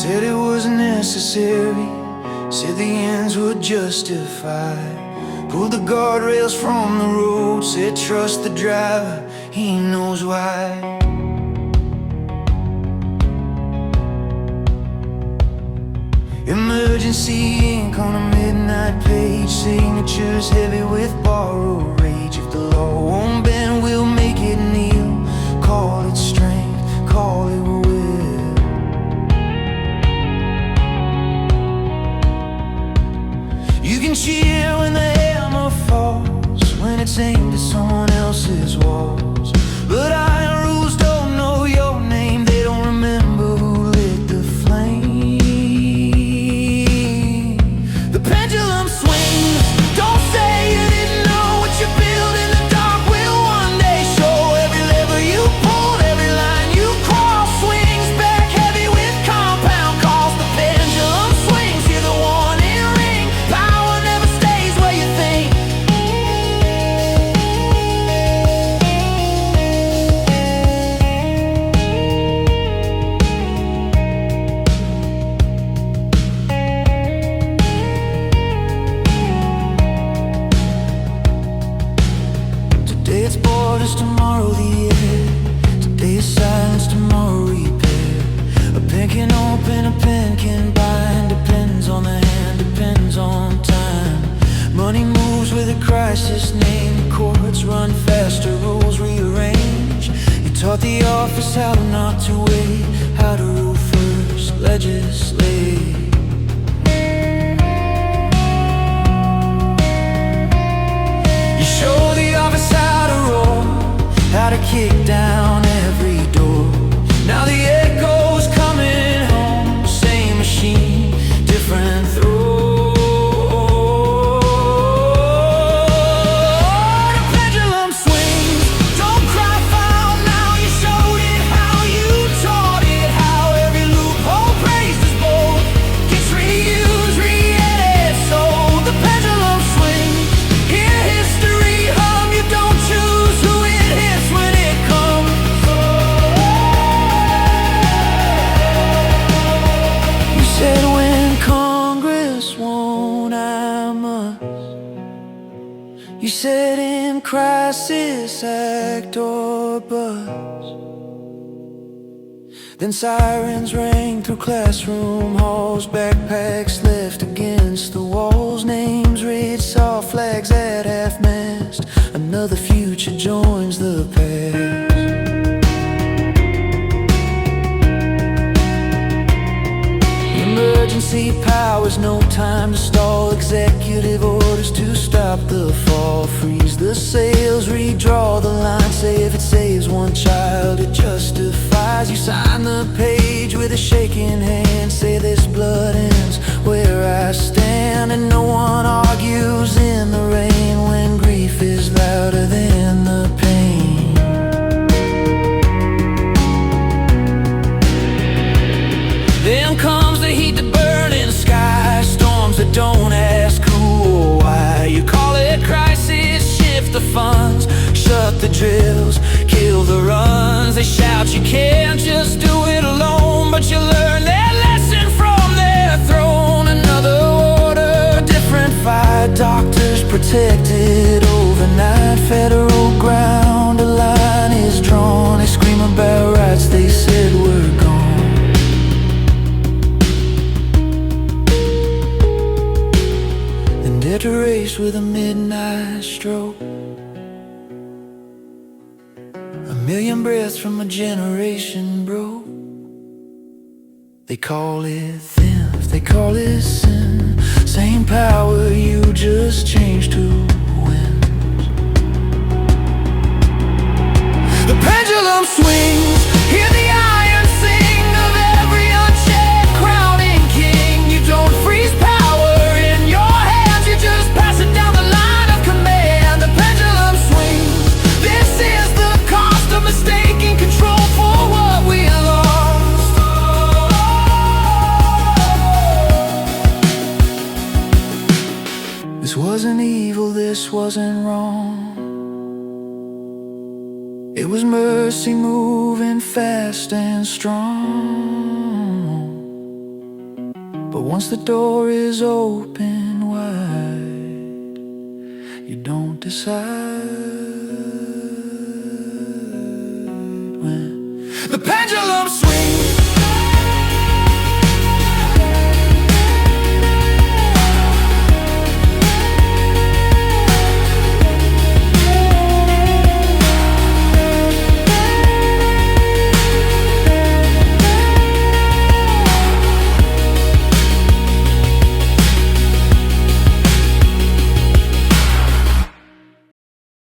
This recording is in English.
Said it was necessary, said the ends were justified. Pulled the guardrails from the road, said trust the driver, he knows why. Emergency ink on a midnight page, signatures heavy with borrowed rage. If the law won't bend, we'll make it kneel. Call it strength, call it will. You can cheer when the hammer falls, when it's aimed at someone else's walls. But iron rules don't know your name, they don't remember who lit the flame. The pendulum swings, don't say you didn't know what you build in the dark will one day show. Every lever you pulled, every line you crossed, swings back heavy with compound calls. The pendulum swings, hear the warning ring, power never stays where you think. Today it's borders, tomorrow the air. Today is silence, tomorrow repair. A pen can open, a pen can bind. Depends on the hand, depends on time. Money moves with a crisis name. Courts run faster, rules rearrange. You taught the office how not to wait, how to rule first, legislate. You show the office how to roll, how to kick down every door. Now the echo's coming home, same machine, different throw. The pendulum swings, don't cry foul now. You showed it how you taught it, how every loophole praised as bold gets reused, re-edited. So the pendulum swings, hear history hum. You don't choose who it hits when it comes. You said when Congress won't, I must. You said in crisis act or bust. Then sirens rang through classroom halls, backpacks left against the walls, names read, saw flags at half-mast. Another future joins the past. Emergency powers, no time to stall. Executive orders to stop the fall. Freeze the sails, redraw the line. Say if it saves one child, it justifies. You sign the page with a shaking hand. Say this blood ends where I stand. And no one argues in the rain when grief is louder than the pain. Then comes the heat that burn in the sky, storms that don't ask who or why. You call it crisis, shift the funds, shut the drills, kill the runs. They shout you can't just do it alone, but you learn that lesson from their throne. Another order, different fight, doctors protected overnight. Federal ground, a line is drawn. They scream about rights they said were gone. Dare to race with a midnight stroke. A million breaths from a generation broke. They call it theft, they call it sin. Same power, you just changed who wins. The pendulum swings, hear the iron sing of every unchecked crowning king. You don't freeze power in your hands, you just pass it down the line of command. The pendulum swings, this is the cost of mistaking control for what we lost. This wasn't evil, this wasn't wrong. It was mercy moving fast and strong. But once the door is open wide, you don't decide when the pendulum swings.